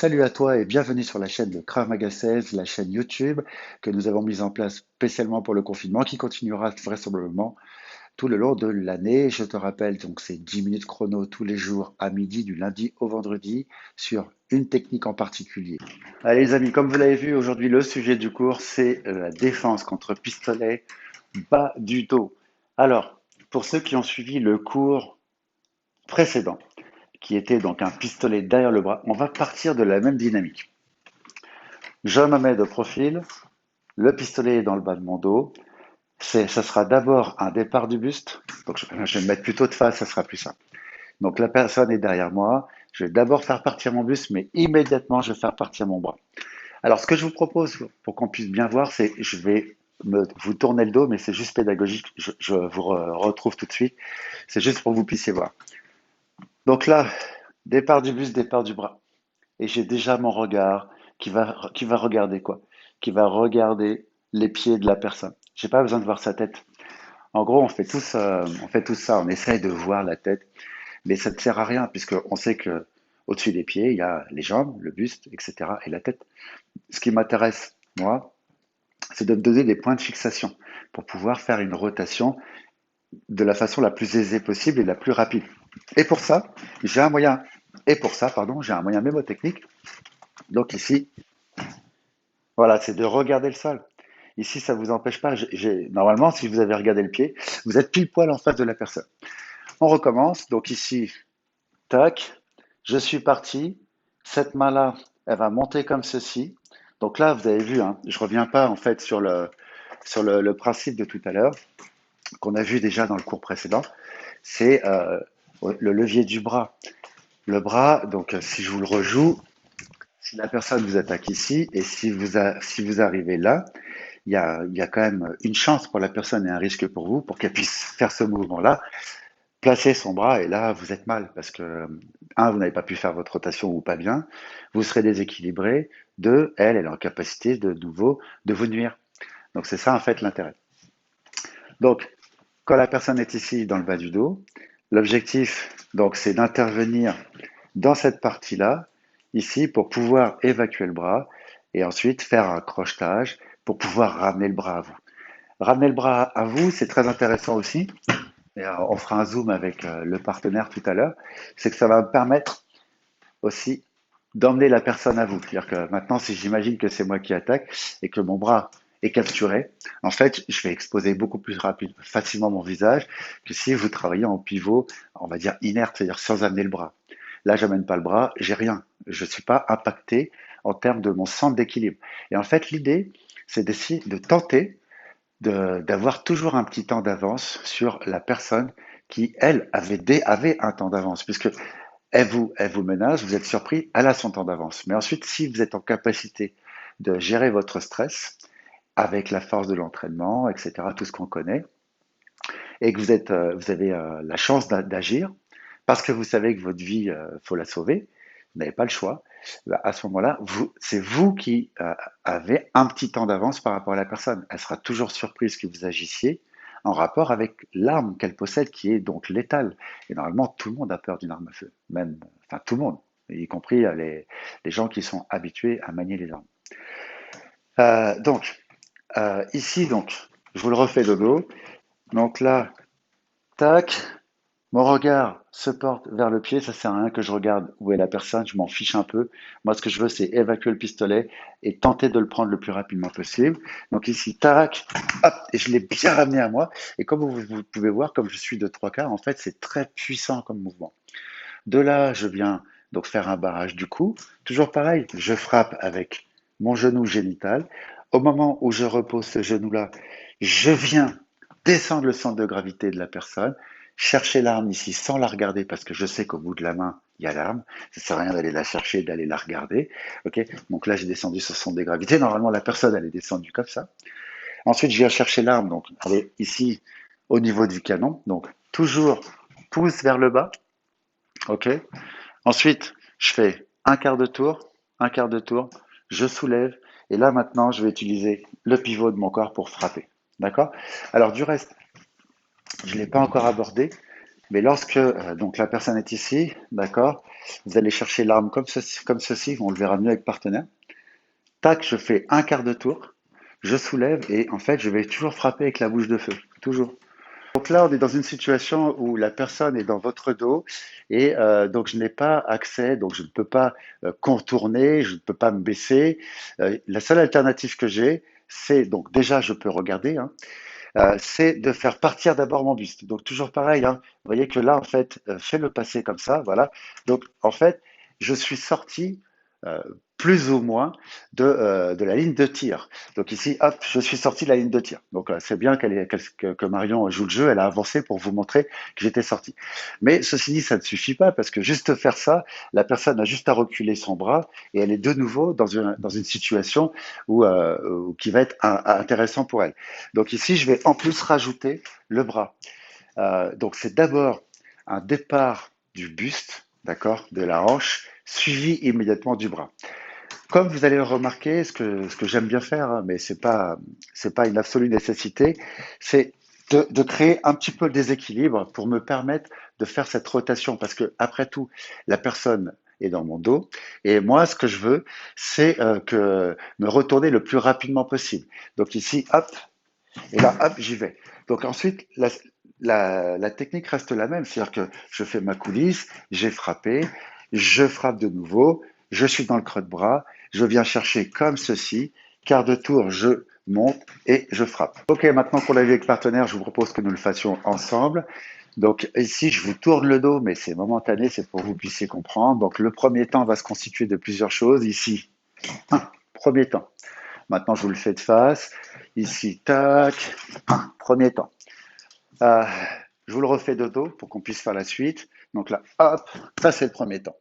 Salut à toi et bienvenue sur la chaîne de Krav Maga 16, la chaîne YouTube que nous avons mise en place spécialement pour le confinement qui continuera vraisemblablement tout le long de l'année. Je te rappelle, donc c'est 10 minutes chrono tous les jours à midi du lundi au vendredi sur une technique en particulier. Allez les amis, comme vous l'avez vu aujourd'hui, le sujet du cours c'est la défense contre pistolet bas du dos. Alors, pour ceux qui ont suivi le cours précédent, qui était donc un pistolet derrière le bras, on va partir de la même dynamique. Je me mets de profil, le pistolet est dans le bas de mon dos. Ça sera d'abord un départ du buste. Donc je vais me mettre plutôt de face, ça sera plus simple. Donc la personne est derrière moi. Je vais d'abord faire partir mon buste, mais immédiatement je vais faire partir mon bras. Alors ce que je vous propose pour qu'on puisse bien voir, c'est je vais vous tourner le dos, mais c'est juste pédagogique. Je vous retrouve tout de suite. C'est juste pour que vous puissiez voir. Donc là, départ du buste, départ du bras. Et j'ai déjà mon regard qui va regarder quoi? Qui va regarder les pieds de la personne. J'ai pas besoin de voir sa tête. En gros, on fait tous ça, on essaye de voir la tête, mais ça ne sert à rien puisque on sait que au-dessus des pieds, il y a les jambes, le buste, etc. et la tête. Ce qui m'intéresse, moi, c'est de me donner des points de fixation pour pouvoir faire une rotation de la façon la plus aisée possible et la plus rapide. Et pour ça, j'ai un moyen, j'ai un moyen mémotechnique. Donc ici, voilà, c'est de regarder le sol. Ici, ça ne vous empêche pas. Normalement, si vous avez regardé le pied, vous êtes pile poil en face de la personne. On recommence. Donc ici, tac, je suis parti. Cette main-là, elle va monter comme ceci. Donc là, vous avez vu, hein, je ne reviens pas en fait sur le principe de tout à l'heure qu'on a vu déjà dans le cours précédent. C'est le levier du bras. Le bras, donc si je vous le rejoue, si la personne vous attaque ici et si vous arrivez là, il y a quand même une chance pour la personne et un risque pour vous pour qu'elle puisse faire ce mouvement-là, placer son bras et là, vous êtes mal parce que, un, vous n'avez pas pu faire votre rotation ou pas bien, vous serez déséquilibré, deux, elle est en capacité de nouveau de vous nuire. Donc c'est ça en fait l'intérêt. Donc, quand la personne est ici dans le bas du dos, l'objectif, donc, c'est d'intervenir dans cette partie-là, ici, pour pouvoir évacuer le bras et ensuite faire un crochetage pour pouvoir ramener le bras à vous. Ramener le bras à vous, c'est très intéressant aussi. Et on fera un zoom avec le partenaire tout à l'heure. C'est que ça va me permettre aussi d'emmener la personne à vous. C'est-à-dire que maintenant, si j'imagine que c'est moi qui attaque et que mon bras est capturé, en fait, je vais exposer beaucoup plus facilement mon visage que si vous travaillez en pivot, on va dire inerte, c'est-à-dire sans amener le bras. Là, j'amène pas le bras, j'ai rien. Je suis pas impacté en termes de mon centre d'équilibre. Et en fait, l'idée, c'est d'essayer de tenter d'avoir toujours un petit temps d'avance sur la personne qui, elle, avait un temps d'avance, puisque elle vous menace, vous êtes surpris, elle a son temps d'avance. Mais ensuite, si vous êtes en capacité de gérer votre stress avec la force de l'entraînement, etc., tout ce qu'on connaît, et que vous avez la chance d'agir, parce que vous savez que votre vie, faut la sauver, vous n'avez pas le choix, bah, à ce moment-là, c'est vous qui avez un petit temps d'avance par rapport à la personne. Elle sera toujours surprise que vous agissiez en rapport avec l'arme qu'elle possède, qui est donc létale. Et normalement, tout le monde a peur d'une arme à feu, même, enfin tout le monde, y compris les gens qui sont habitués à manier les armes. Donc, ici, donc, je vous le refais de dos. Donc là, tac, mon regard se porte vers le pied, ça sert à rien que je regarde où est la personne, je m'en fiche un peu. Moi, ce que je veux, c'est évacuer le pistolet et tenter de le prendre le plus rapidement possible. Donc ici, tac, hop, et je l'ai bien ramené à moi. Et comme vous pouvez voir, comme je suis de trois quarts, en fait, c'est très puissant comme mouvement. De là, je viens donc faire un barrage du cou. Toujours pareil, je frappe avec mon genou génital. Au moment où je repose ce genou-là, je viens descendre le centre de gravité de la personne, chercher l'arme ici sans la regarder parce que je sais qu'au bout de la main, il y a l'arme. Ça ne sert à rien d'aller la chercher, d'aller la regarder. Ok. Donc là, j'ai descendu sur le centre de gravité. Normalement, la personne, elle est descendue comme ça. Ensuite, je viens chercher l'arme. Donc, elle est ici au niveau du canon. Donc, toujours pouce vers le bas. Ok. Ensuite, je fais un quart de tour, je soulève, et là maintenant, je vais utiliser le pivot de mon corps pour frapper. D'accord? Alors du reste, je ne l'ai pas encore abordé, Mais lorsque donc la personne est ici, d'accord, vous allez chercher l'arme comme ceci, on le verra mieux avec partenaire. Tac, je fais un quart de tour, je soulève et en fait, je vais toujours frapper avec la bouche de feu, toujours. Donc là, on est dans une situation où la personne est dans votre dos et donc je n'ai pas accès, donc je ne peux pas contourner, je ne peux pas me baisser. La seule alternative que j'ai, c'est donc déjà je peux regarder, hein, c'est de faire partir d'abord mon buste. Donc toujours pareil, hein, vous voyez que là en fait, fais-le passer comme ça, voilà. Donc en fait, je suis sorti euh, plus ou moins de la ligne de tir. Donc ici, hop, je suis sorti de la ligne de tir. Donc c'est bien que Marion joue le jeu, elle a avancé pour vous montrer que j'étais sorti. Mais ceci dit, ça ne suffit pas parce que juste faire ça, la personne a juste à reculer son bras et elle est de nouveau dans une situation qui va être intéressant pour elle. Donc ici, je vais en plus rajouter le bras. Donc c'est d'abord un départ du buste, d'accord, de la hanche, suivi immédiatement du bras. Comme vous allez le remarquer, ce que j'aime bien faire, hein, mais c'est pas une absolue nécessité, c'est de créer un petit peu le déséquilibre pour me permettre de faire cette rotation. Parce que, après tout, la personne est dans mon dos. Et moi, ce que je veux, c'est que me retourner le plus rapidement possible. Donc ici, hop, et là, hop, j'y vais. Donc ensuite, la technique reste la même, c'est-à-dire que je fais ma coulisse, j'ai frappé, je frappe de nouveau, je suis dans le creux de bras, je viens chercher comme ceci, quart de tour, je monte et je frappe. Ok, maintenant qu'on l'a vu avec partenaire, je vous propose que nous le fassions ensemble. Donc ici, je vous tourne le dos, mais c'est momentané, c'est pour que vous puissiez comprendre. Donc le premier temps va se constituer de plusieurs choses. Ici, premier temps. Maintenant, je vous le fais de face. Ici, tac, premier temps. Euh, je vous le refais de dos pour qu'on puisse faire la suite. Donc là, hop, ça c'est le premier temps.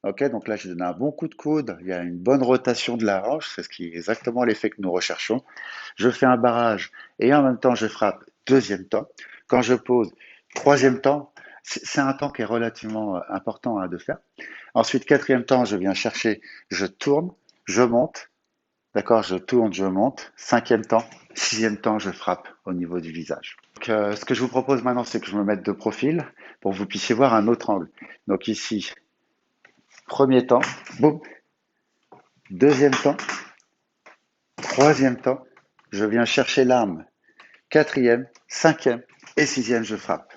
Ok, donc là, j'ai donné un bon coup de coude. Il y a une bonne rotation de la hanche, c'est ce qui est exactement l'effet que nous recherchons. Je fais un barrage et en même temps, je frappe deuxième temps. Quand je pose troisième temps, c'est un temps qui est relativement important de faire. Ensuite, quatrième temps, je viens chercher, je tourne, je monte. D'accord, je tourne, je monte. Cinquième temps, sixième temps, je frappe au niveau du visage. Donc, ce que je vous propose maintenant, c'est que je me mette de profil pour que vous puissiez voir un autre angle. Donc ici, premier temps, boum. Deuxième temps, troisième temps, je viens chercher l'arme. Quatrième, cinquième et sixième, je frappe.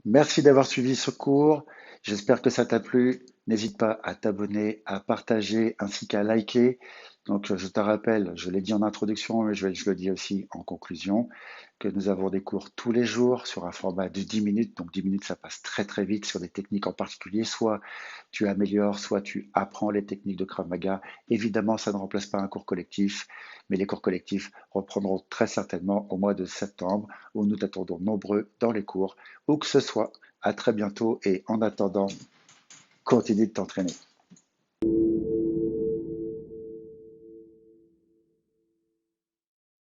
Merci d'avoir suivi ce cours. J'espère que ça t'a plu. N'hésite pas à t'abonner, à partager ainsi qu'à liker. Donc, je te rappelle, je l'ai dit en introduction, mais je le dis aussi en conclusion, que nous avons des cours tous les jours sur un format de 10 minutes. Donc, 10 minutes, ça passe très très vite sur des techniques en particulier. Soit tu améliores, soit tu apprends les techniques de Krav Maga. Évidemment, ça ne remplace pas un cours collectif, mais les cours collectifs reprendront très certainement au mois de septembre, où nous t'attendons nombreux dans les cours, où que ce soit. À très bientôt et en attendant, continue de t'entraîner.